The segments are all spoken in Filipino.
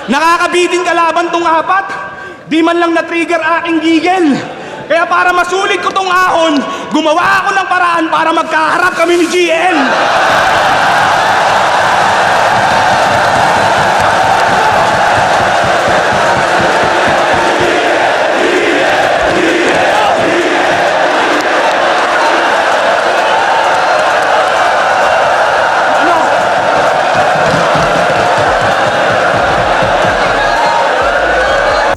Nakakabitin kalaban tong apat. Di man lang na-trigger aking gigil. Kaya para masulit ko tong ahon, gumawa ako ng paraan para magkaharap kami ni GL.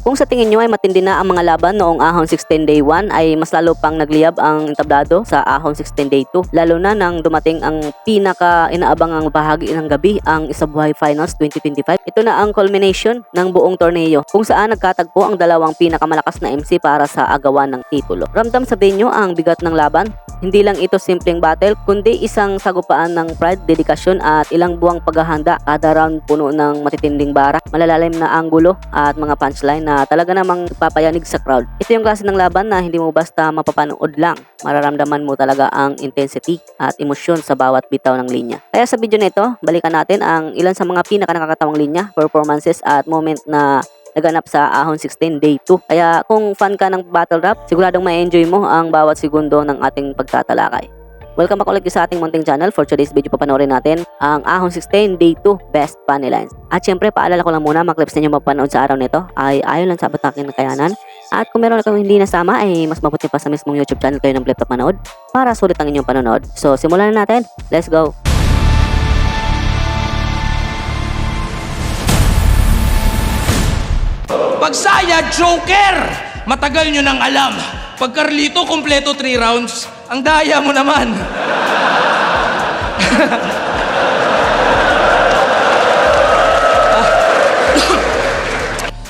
Kung sa tingin nyo ay matindi na ang mga laban noong Ahon 16 Day 1 ay mas lalo pang nagliyab ang entablado sa Ahon 16 Day 2, lalo na nang dumating ang pinaka-inaabangang bahagi ng gabi, ang Isabuhay Finals 2025. Ito na ang culmination ng buong torneo kung saan nagkatagpo ang dalawang pinakamalakas na MC para sa agawan ng titulo. Ramdam sa venue ang bigat ng laban. Hindi lang ito simpleng battle, kundi isang sagupaan ng pride, dedikasyon at ilang buwang paghahanda. Kada round puno ng matitinding bara, malalalim na anggulo at mga punchline na talaga namang papayanig sa crowd. Ito yung klase ng laban na hindi mo basta mapapanood lang. Mararamdaman mo talaga ang intensity at emosyon sa bawat bitaw ng linya. Kaya sa video na ito, balikan natin ang ilan sa mga pinaka-nakakatawang linya, performances at moment na naganap sa Ahon 16 Day 2. Kaya kung fan ka ng battle rap, siguradong ma-enjoy mo ang bawat segundo ng ating pagtatalakay. Welcome back ulit sa ating munting channel. For today's video, papanoorin natin ang Ahon 16 Day 2 Best Funny Lines. At syempre, paalala ko lang muna, mga clips na nyo mapanood sa araw nito ay ayon lang sa abot aking nakayanan. At kung meron kayong hindi nasama, ay mas mabuti pa sa mismong YouTube channel kayo ng flip-top manood para sulit ang inyong panonood. So, simulan na natin. Let's go! Pagsaya, Joker! Matagal nyo nang alam. Pag Carlito, kompleto 3 rounds. Ang daya mo naman.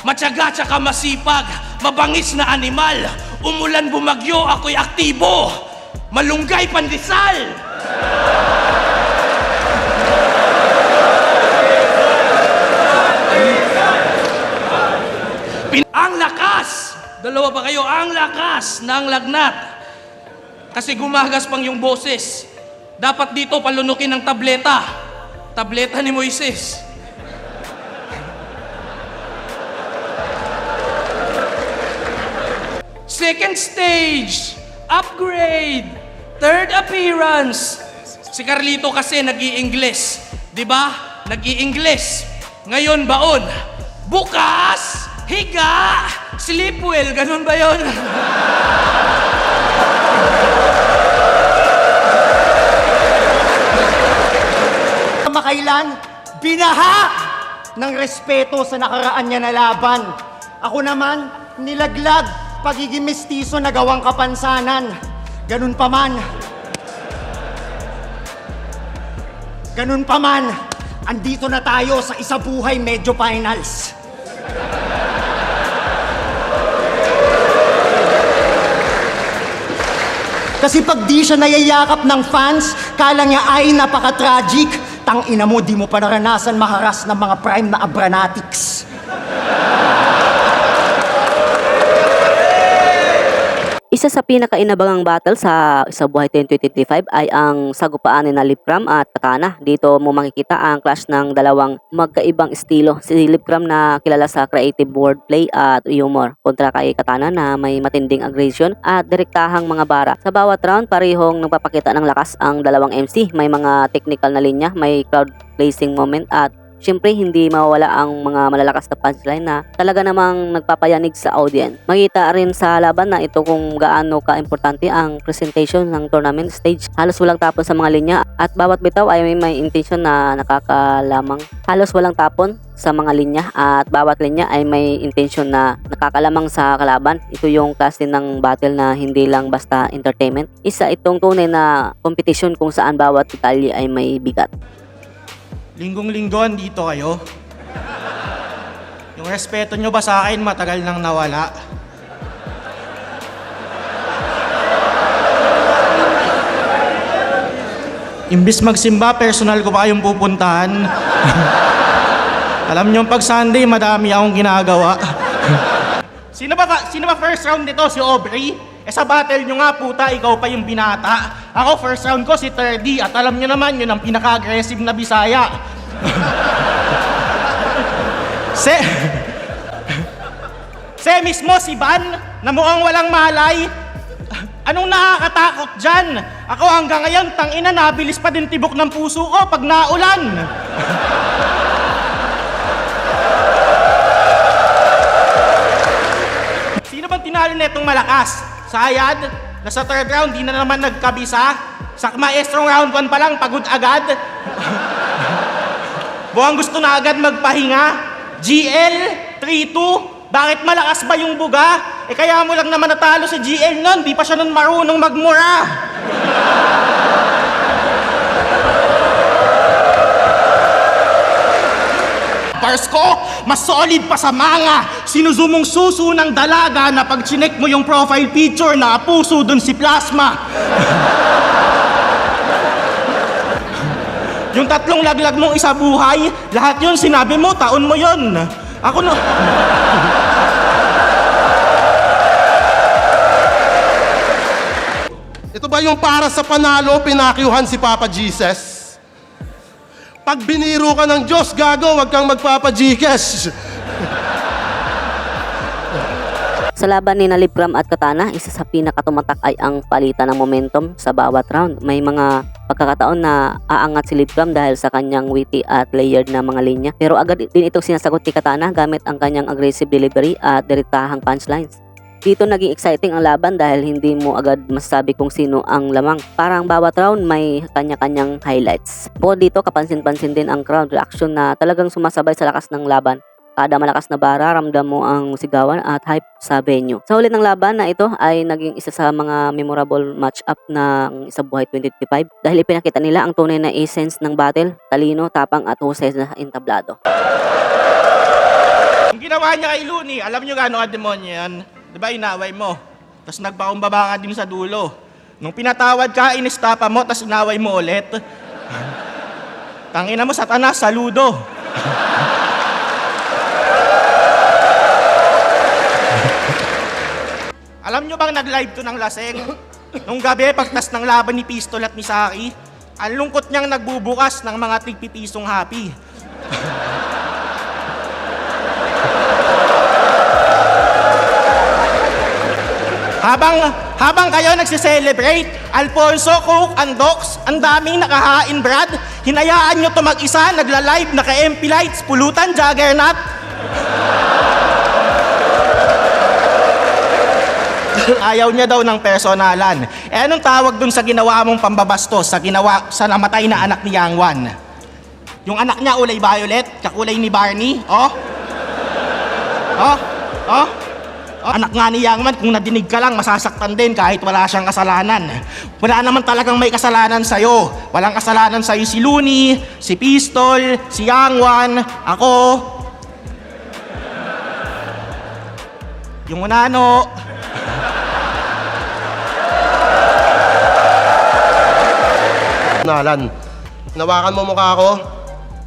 Matyaga tsaka masipag, mabangis na animal. Umulan bumagyo, ako'y aktibo. Malunggay pandesal. Ang lakas! Dalawa pa kayo, ang lakas ng lagnat. Kasi gumagas pang yung boses. Dapat dito palunukin ng tableta. Tableta ni Moises. Second stage, upgrade, third appearance. Si Carlito kasi nag-i-Ingles. Diba? Nag-i-Ingles. Ngayon baon. Bukas! Higa! Sleep well, ganun ba yun? Makailan, binaha ng respeto sa nakaraan niya na laban. Ako naman, nilaglag, pagiging mestizo na gawang kapansanan. Ganun pa man, andito na tayo sa Isabuhay Medyo Finals. Kasi pag di siya nayayakap ng fans, kala niya ay napaka-tragic. Tangina mo, di mo pa naranasan maharas ng mga prime na abranatics. Isa sa pinaka-inabangang battle sa Isabuhay 2025 ay ang sagupaan ni Lipcram at Katana. Dito mo makikita ang clash ng dalawang magkaibang estilo. Si Lipcram na kilala sa creative wordplay at humor kontra kay Katana na may matinding aggression at direktahang mga bara. Sa bawat round, parehong nagpapakita ng lakas ang dalawang MC. May mga technical na linya, may crowd placing moment at siyempre, hindi mawawala ang mga malalakas na punchline na talaga namang nagpapayanig sa audience. Makita rin sa laban na ito kung gaano ka-importante ang presentation ng tournament stage. Halos walang tapon sa mga linya at bawat bitaw ay may intention na nakakalamang. Halos walang tapon sa mga linya at bawat linya ay may intention na nakakalamang sa kalaban. Ito yung klase ng battle na hindi lang basta entertainment. Isa itong tunay na competition kung saan bawat detalye ay may bigat. Linggong-linggo andito kayo. Yung respeto nyo ba sa akin matagal nang nawala? Imbis magsimba, personal ko pa kayong pupuntahan. Alam nyo, pag Sunday, madami akong ginagawa. Sino ba first round nito? Si Aubrey? Sa battle nyo nga, puta, ikaw pa yung binata. Ako, first round ko si 30 at alam nyo naman, yun ang pinaka-aggressive na Bisaya. Se mismo si Van, na mukhang walang malay. Anong nakakatakot dyan? Ako hanggang ngayon, tangina, nabilis pa din tibok ng puso ko pag naulan. Sino bang tinalo netong malakas? Sayad? Nasa third round, di na naman nagkabisa? Sa maestrong round 1 pa lang, pagod agad? Buwang gusto na agad magpahinga? GL? 3-2? Bakit malakas ba yung buga? Kaya mo lang naman natalo sa GL nun, di pa siya nun marunong magmura. Bars ko, mas solid pa sa mga sinuzumong suso ng dalaga na pag chinek mo yung profile picture na puso dun si Plasma. Yung 3 laglag mong isa buhay, lahat yun sinabi mo, taon mo yun. Ako no... Ito ba yung para sa panalo, pinakyuhan si Papa Jesus? Pag biniro ka ng Diyos, gago, wag kang magpapa-Gcash. Sa laban ni Libram at Katana, isa sa pinakatumatak ay ang palitan ng momentum sa bawat round. May mga pagkakataon na aangat si Libram dahil sa kanyang witty at layered na mga linya. Pero agad din itong sinasagot ni Katana gamit ang kanyang aggressive delivery at direktahang punchlines. Dito naging exciting ang laban dahil hindi mo agad masasabi kung sino ang lamang. Parang bawat round may kanya-kanyang highlights. Bukod dito, kapansin-pansin din ang crowd reaction na talagang sumasabay sa lakas ng laban. Kada malakas na bara, ramdam mo ang sigawan at hype sa venue. Sa huli ng laban na ito ay naging isa sa mga memorable match-up ng Isabuhay 2025 dahil ipinakita nila ang tunay na essence ng battle, talino, tapang at husay na entablado. Ang ginawa niya kay Looney, alam niyo gaano ka-demonyo yan? Diba inaway mo? Tapos nagpakumbaba ka din sa dulo. Nung pinatawad ka, inistapa mo, tapos inaway mo ulit. Tangina mo, Satanas, saludo. Alam nyo bang nag-live to ng laseng? Nung gabi, pagtas ng laban ni Pistol at ni Saki, ang lungkot niyang nagbubukas ng mga tigpipisong happy. Habang kayo nagsiselebrate, Alfonso, Coke, and Docs, ang daming nakahain, Brad. Hinayaan nyo to mag-isa, nagla-live, naka-MP lights, pulutan, juggernaut. Ayaw niya daw ng personalan. Anong tawag dun sa ginawa mong pambabastos, sa namatay na anak ni Yang Wan? Yung anak niya ulay violet, kakulay ni Barney, oh? Anak nga ni Yang Wan, kung nadinig ka lang, masasaktan din kahit wala siyang kasalanan. Wala naman talagang may kasalanan sa'yo. Walang kasalanan sa'yo si Looney, si Pistol, si Yang Wan, ako. Yung unano. Nalan, nawakan mo mukha ko,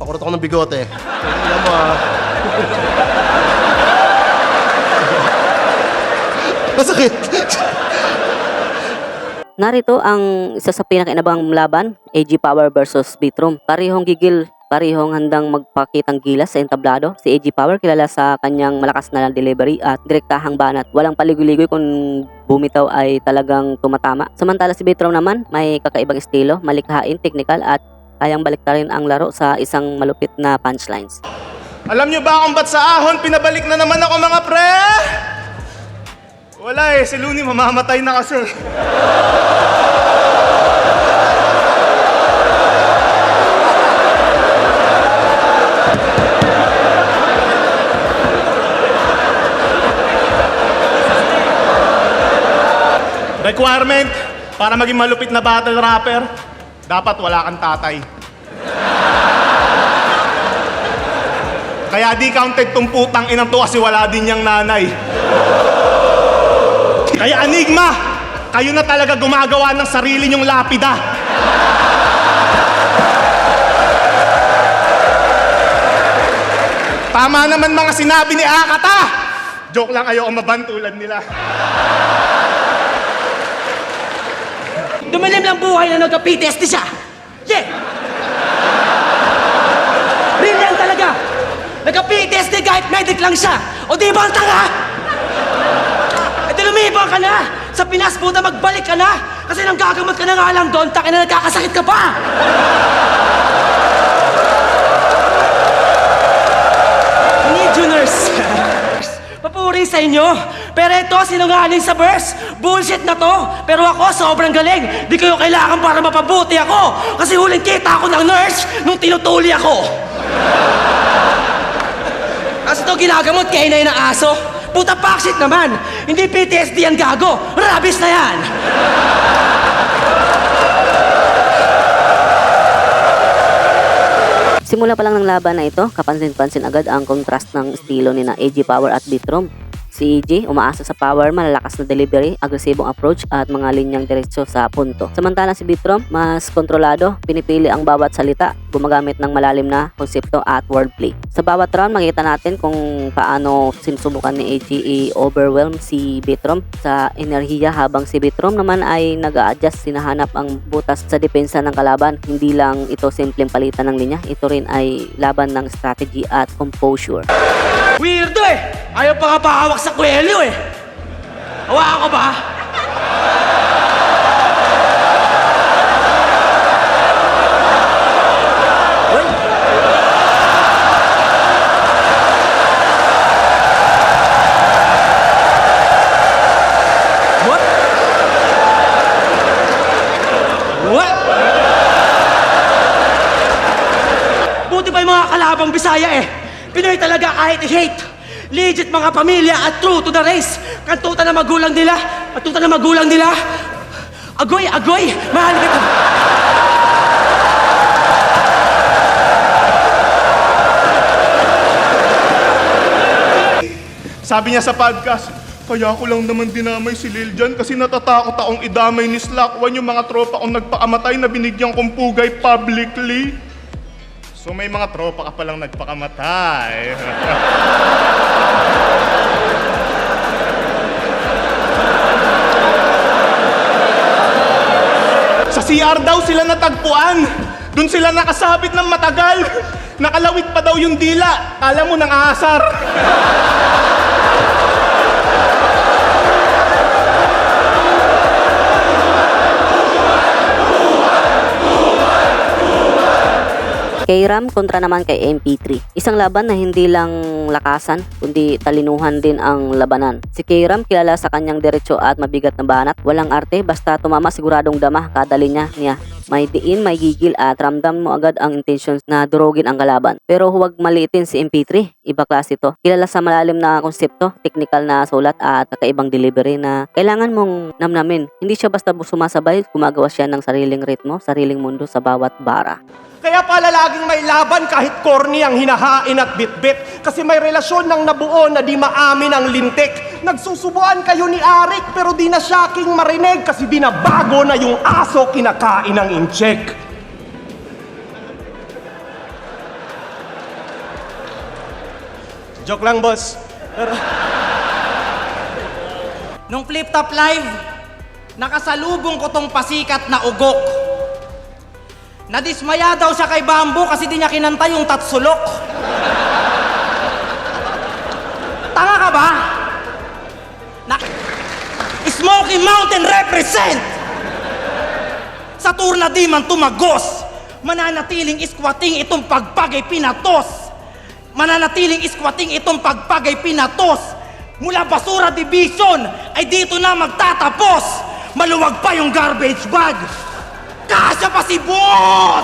pakurot ako ng bigote. Alam mo Masakit. Narito ang isa sa pinakainabang laban, AG Power versus Beatroom. Parehong gigil, parehong handang magpakitang gilas sa entablado. Si AG Power kilala sa kanyang malakas na delivery at direktahang banat. Walang paligoy-ligoy kung bumitaw ay talagang tumatama. Samantala si Beatroom naman may kakaibang estilo, malikhain, technical at kayang baliktarin ang laro sa isang malupit na punchlines. Alam niyo ba kung ba't sa ahon pinabalik na naman ako, mga pre? Wala si Looney mamamatay na kasi. Requirement, para maging malupit na battle rapper, dapat wala kang tatay. Kaya di counted tong putang inang to kasi wala din niyang nanay. Kaya Enigma, kayo na talaga gumagawa ng sarili niyong lapida. Tama naman mga sinabi ni Akata. Joke lang, ayoko mabantulan nila. Dumilim lang buhay na nagka-PTSD siya. Yeah! Brilliant talaga! Nagka-PTSD kahit lang siya. O di ba ang tanga? E di lumibang ka na. Sa Pinas, puta, magbalik ka na. Kasi nang gagamot ka na nga lang doon, takin na nagkakasakit ka pa. Need you, nurse. Papuri sa inyo. Pero ito, sinungaling sa verse. Bullshit na to. Pero ako, sobrang galing. Di kayo kailangan para mapabuti ako. Kasi huling kita ako ng nurse nung tinutuli ako. Kasi ito ginagamot kay inay ng aso. Puta paksit naman. Hindi PTSD yan gago. Rabies na yan. Simula pa lang ng laban na ito, kapansin-pansin agad ang kontrast ng estilo ni na AJ Power at Bitrom. Si AJ, umaasa sa power, malalakas na delivery, agresibong approach at mga linyang diretsyo sa punto. Samantalang si Bitrom, mas kontrolado, pinipili ang bawat salita, gumagamit ng malalim na konsepto at wordplay. Sa bawat round, makita natin kung paano sinusubukan ni AJ i-overwhelm si Bitrom sa enerhiya habang si Bitrom naman ay nag-a-adjust, sinahanap ang butas sa depensa ng kalaban. Hindi lang ito simpleng palitan ng linya, ito rin ay laban ng strategy at composure. Weirdo eh. Ayaw pa nga pahawak sa kwelyo eh. Hawakan ko ba? Uy. What? What? Buti pa yung mga kalabang Bisaya eh. Pinoy talaga kahit i-hate. Legit mga pamilya at true to the race. Kantuta na magulang nila. Kantuta na magulang nila. Agoy, agoy, mahal kita. Sabi niya sa podcast, kaya ako lang naman dinamay si Lil Jon kasi natatakot akong idamay ni Slackwan yung mga tropa kong nagpakamatay na binigyan kong pugay publicly. So may mga tropa ka palang nagpakamatay. Sa CR daw sila natagpuan. Doon sila nakasabit ng matagal. Nakalawit pa daw yung dila. Kala mo nang aasar. Kay Ram kontra naman kay MP3. Isang laban na hindi lang lakasan, kundi talinuhan din ang labanan. Si Kay Ram kilala sa kanyang diretsyo at mabigat na banat. Walang arte, basta tumama siguradong dama kada linya niya. May diin, may gigil at ramdam mo agad ang intentions na durugin ang kalaban. Pero huwag maliitin si MP3. Iba klase ito. Kilala sa malalim na konsepto, technical na sulat at kakaibang delivery na kailangan mong namnamin. Hindi siya basta sumasabay, gumagawa siya ng sariling ritmo, sariling mundo sa bawat bara. Kaya pala laging may laban kahit corny ang hinahain at bitbit. Kasi may relasyon ng nabuo na di maamin ang lintik. Nagsusubuan kayo ni Arik pero di na shocking marinig kasi binabago na yung aso kinakain ng incheck. Joke lang, boss. Nung Flip Top Live, nakasalubong ko tong pasikat na ugok. Nadismaya daw siya kay Bamboo kasi di niya kinanta yung Tatsulok. Tanga ka ba? Smoky Mountain represent! Sa tour na di man tumagos, mananatiling iskwating itong pagpagay pinatos. Mananatiling iskwating itong pagpagay pinatos. Mula Basura Division ay dito na magtatapos. Maluwag pa yung garbage bag. Kasya pa si Boss!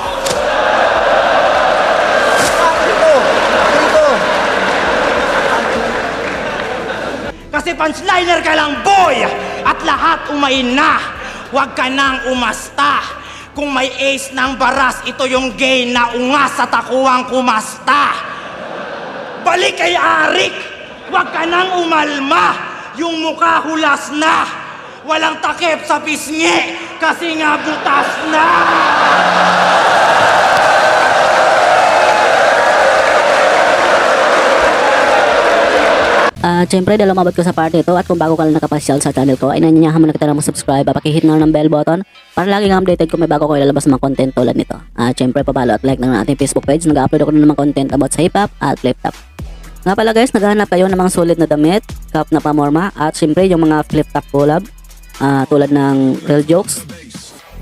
Kasi punchliner ka lang, boy! At lahat umain na. Huwag ka nang umasta. Kung may ace ng baras, ito yung gay na ungas sa takuang kumasta. Balik kay Arik! Huwag ka nang umalma. Yung mukha hulas na. Walang takip sa pisngi kasi nga butas na! Siyempre, dahil umabot ko sa party ito at kung bago ka lang nakapasyal sa channel ko, ay nanyanyahan mo na kita na mag-subscribe at pakihit na ng bell button para lagi kang updated kung may bago ko ilalabas ng mga content tulad nito. Siyempre, pabalo at like na ng ating Facebook page. Nag-upload ako ng mga content about sa hip-hop at flip-top. Nga pala guys, naghahanap kayo ng mga solid na damit, cup na pamorma, at syempre yung mga flip top collab tulad ng Real Jokes,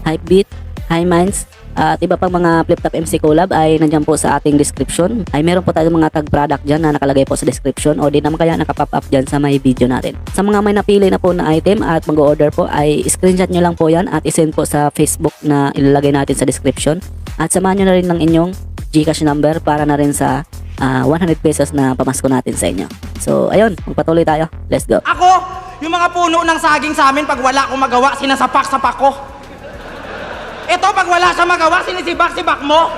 Hypebeat, High Minds, at iba pang mga flip top MC collab ay nandiyan po sa ating description. Ay meron po tayong mga tag product dyan na nakalagay po sa description o di naman kaya nakapop up dyan sa may video natin. Sa mga may napili na po na item at mag-order po ay screenshot nyo lang po yan at isend po sa Facebook na ilalagay natin sa description. At samahan nyo na rin ng inyong Gcash number para na rin sa 100 pesos na pamasko natin sa inyo. So ayun, magpatuloy tayo. Let's go. Ako, yung mga puno ng saging sa amin, pag wala akong magawa, sinasapak-sapak ko. Ito, pag wala siya magawa, sinisibak-sibak mo.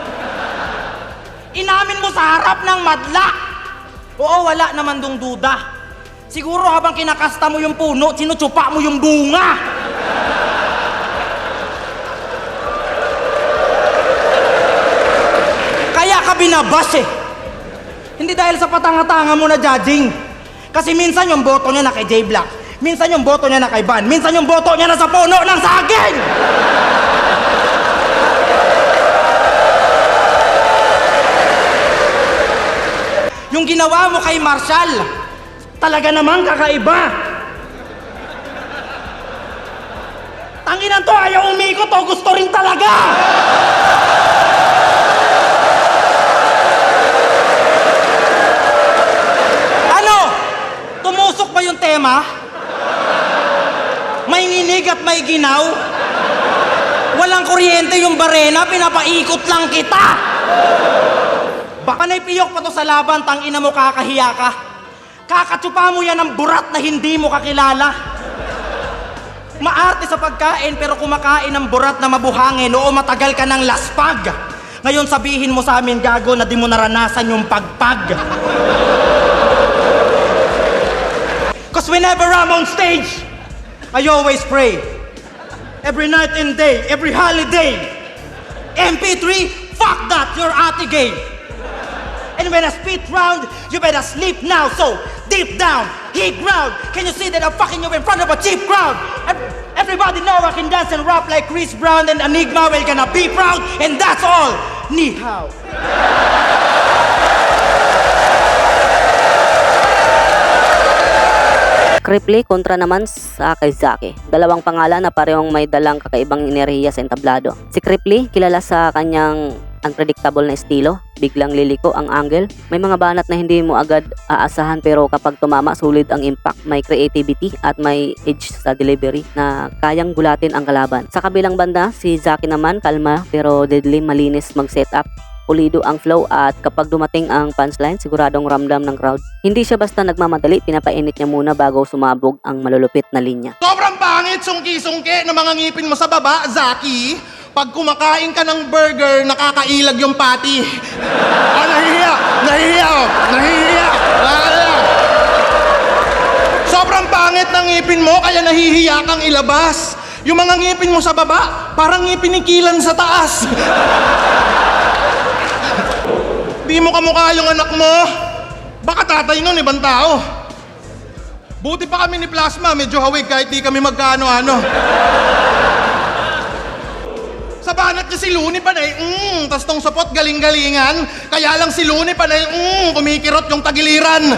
Inamin mo sa harap ng madla. Oo, wala naman dong duda. Siguro habang kinakasta mo yung puno, sinutsupa mo yung bunga. Kaya ka binabas eh. Hindi dahil sa patanga-tanga mo na judging. Kasi minsan yung boto niya na kay J Black. Minsan yung boto niya na kay Van. Minsan yung boto niya na sa puno ng saging! Yung ginawa mo kay Marshall, talaga namang kakaiba. Tanginan to, ayaw umikot o gusto rin talaga. Ano? Tumusok ba yung tema? May nginig at may ginaw? Walang kuryente yung barena, pinapaikot lang kita. Baka naipiyok pa to sa laban, tangina mo, kakahiya ka. Kakatsupa mo yan ng burat na hindi mo kakilala. Maarte sa pagkain pero kumakain ng burat na mabuhangin. Oo, matagal ka ng laspag. Ngayon sabihin mo sa amin, gago, na di mo naranasan yung pagpag. Cause whenever I'm on stage, I always pray. Every night and day, every holiday. MP3, fuck that, you're ate gay. And when I spit round, you better sleep now. So, deep down, hit ground. Can you see that I'm fucking you in front of a cheap crowd? Everybody know I can dance and rap like Chris Brown and Enigma. We're gonna be proud, and that's all. Ni hao. Cripply kontra naman sa kay Zaki. Dalawang pangalan na parehong may dalang kakaibang enerhiya sa entablado. Si Cripply, kilala sa kanyang unpredictable na estilo, biglang liliko ang angle. May mga banat na hindi mo agad aasahan pero kapag tumama, sulit ang impact. May creativity at may edge sa delivery na kayang gulatin ang kalaban. Sa kabilang banda, si Zaki naman kalma pero deadly, malinis mag-setup. Pulido ang flow at kapag dumating ang punchline, siguradong ramdam ng crowd. Hindi siya basta nagmamadali, pinapainit niya muna bago sumabog ang malulupit na linya. Sobrang pangit, sungki-sungki na mga ngipin mo sa baba, Zaki. Pag kumakain ka ng burger, nakakailag yung patty. Nahihiya! Nahihiya! Nahihiya! Sobrang pangit ng ngipin mo, kaya nahihiya kang ilabas. Yung mga ngipin mo sa baba, parang ngipin ni Kilan sa taas. Di mo kamukha yung anak mo. Baka tatay nun, ibang tao. Buti pa kami ni Plasma, medyo hawig kahit di kami magkaano-ano. Sa banat niya si Looney panay, tas tong sapot galing-galingan. Kaya lang si Looney panay, kumikirot yung tagiliran.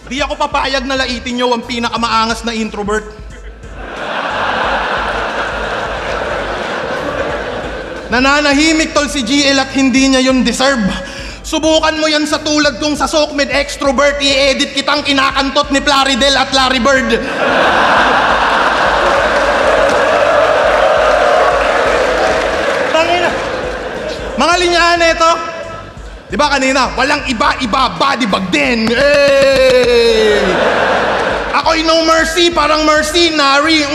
Di ako papayag na laitin nyo ang pinakamaangas na introvert. Nananahimik tol si GL at hindi niya yun deserve. Subukan mo yan sa tulad kong sa Sokmed Extrovert, i-edit kitang kinakantot ni Plaridel at Larry Bird. Tangina. Mga linyaan ito. Di ba kanina, walang iba-iba, body bag din. Hey! Ako'y no mercy, parang mercenary.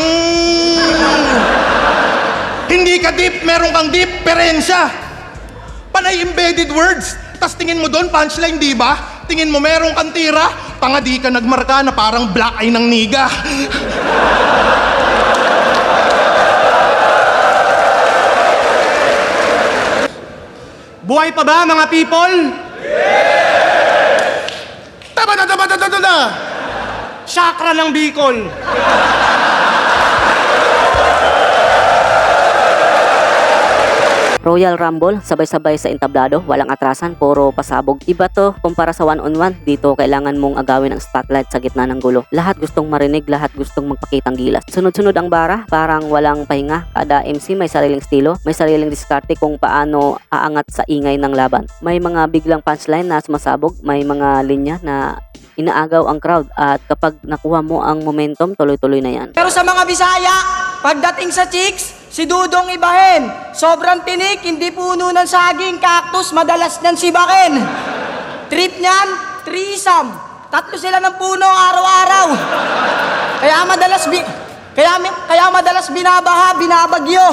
Hindi ka deep, meron kang diferensya. Panay embedded words. Tas tingin mo doon, punchline, di ba? Tingin mo meron kang tira, tanga di ka nagmarka na parang black eye ng niga. Buhay pa ba, mga people? Tama na! Chakra ng Bicol. Royal Rumble, sabay-sabay sa entablado, walang atrasan, puro pasabog. Iba to kumpara sa one-on-one. Dito kailangan mong agawin ang spotlight sa gitna ng gulo. Lahat gustong marinig, lahat gustong magpakitang gilas. Sunod-sunod ang bara, parang walang pahinga. Kada MC may sariling estilo, may sariling diskarte kung paano aangat sa ingay ng laban. May mga biglang punchline na sumasabog, may mga linya na inaagaw ang crowd, at kapag nakuha mo ang momentum, tuloy-tuloy na yan. Pero sa mga Bisaya, pagdating sa chicks, si Dudong ibahin. Sobrang tinik, hindi puno ng saging, cactus, madalas nyan sibakin. Trip nyan, threesome. 3 sila ng puno araw-araw. Kaya madalas binabaha, binabagyo.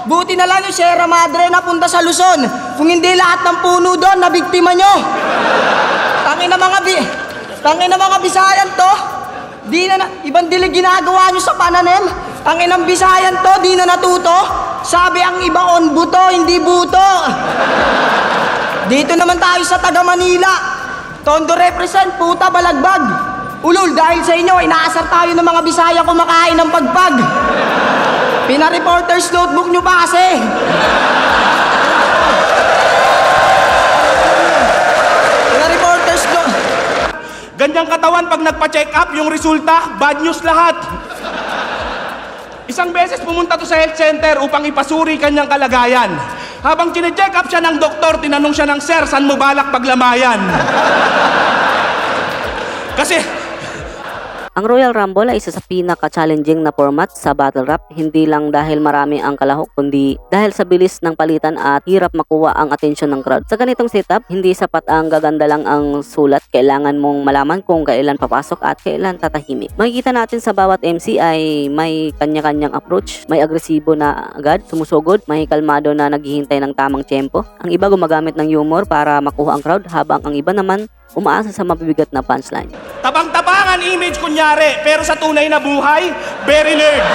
Buti na lang yung Sierra Madre na punta sa Luzon. Kung hindi lahat ng puno doon, nabiktima nyo. Tangin na mga Bisayan to, ibang dilig ginagawa nyo sa pananim. Ang inang Bisayan to, di na natuto. Sabi ang iba on buto, hindi buto. Dito naman tayo sa taga Manila. Tondo represent, puta balagbag. Ulul, dahil sa inyo, inaasar tayo ng mga Bisaya kumakain ng pagpag. Pina-reporter's notebook nyo pa kasi. Pina-reporter's notebook. Ganyang katawan pag nagpa-check up, yung resulta, bad news lahat. Isang beses pumunta to sa health center upang ipasuri kanyang kalagayan. Habang chine-check up siya ng doktor, tinanong siya ng, "Sir, saan mo balak paglamayan?" Kasi Ang Royal Rumble ay isa sa pinaka-challenging na format sa battle rap, hindi lang dahil marami ang kalahok, kundi dahil sa bilis ng palitan at hirap makuha ang atensyon ng crowd. Sa ganitong setup, hindi sapat ang gaganda lang ang sulat, kailangan mong malaman kung kailan papasok at kailan tatahimik. Makikita natin sa bawat MC ay may kanya-kanyang approach, may agresibo na agad, sumusugod, may kalmado na naghihintay ng tamang tempo. Ang iba gumagamit ng humor para makuha ang crowd, habang ang iba naman umaasa sa mabibigat na punchline. tabang-tabangan image kunyari, pero sa tunay na buhay, very nerd.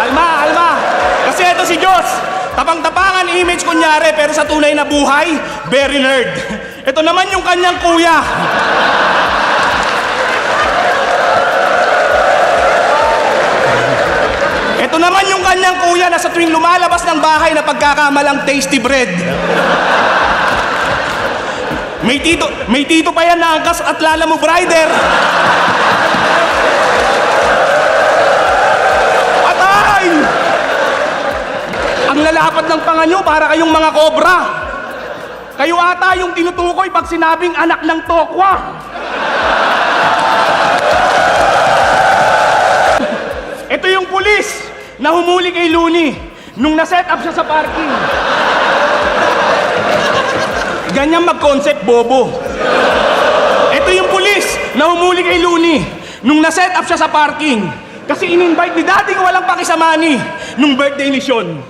Alma. Kasi ito si Diyos. Tabang-tabangan image kunyari, pero sa tunay na buhay, very nerd. Ito naman yung kanyang kuya. Ito naman yung kanyang kuya na sa tuwing lumalabas ng bahay na pagkakamalang tasty bread. May tito pa yan na angkas at lala mo, brider. Patay! Ang lalapad ng panga nyo para kayong mga kobra. Kayo ata yung tinutukoy pag sinabing anak ng tokwa. Ito yung pulis na humuli kay Looney nung na-set up siya sa parking. Ganyan mag-concept, bobo. Ito yung pulis na humuli kay Looney nung na-set up siya sa parking kasi in-invite ni dating walang pakisamani nung birthday ni Sean.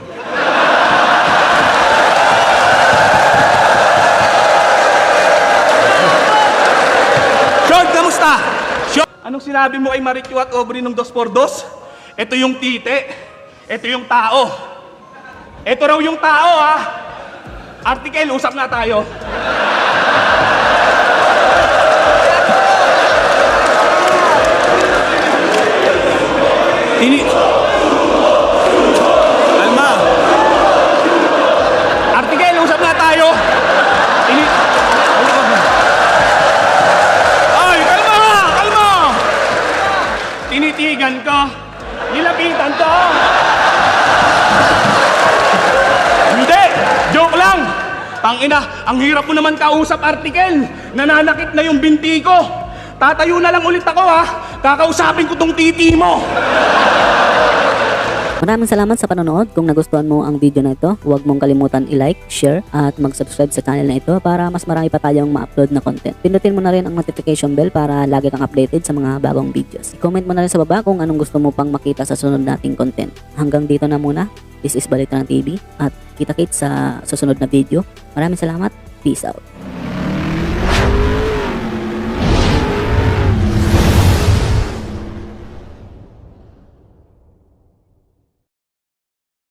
Sean, kamusta? Sean, anong sinabi mo kay Marichu at Aubrey nung 2x2? Ito yung tite. Ito yung tao. Ito raw yung tao, ha? Article, usap na tayo. Alma. Article, usap na tayo. Ay, kalma! Tinitigan ko. Nilapitan ko. Hindi! Joke lang! Tangina, ang hirap mo naman kausap, article. Nananakit na yung binti ko. Tatayo na lang ulit ako, ha? Kakausapin ko tong titi mo. Maraming salamat sa panonood. Kung nagustuhan mo ang video na ito, huwag mong kalimutan i-like, share, at mag-subscribe sa channel na ito para mas marami pa tayong ma-upload na content. Pindutin mo na rin ang notification bell para lagi kang updated sa mga bagong videos. I-comment mo na rin sa baba kung anong gusto mo pang makita sa sunod nating content. Hanggang dito na muna. This is Balitaan TV at kita-kits sa susunod na video. Maraming salamat. Peace out.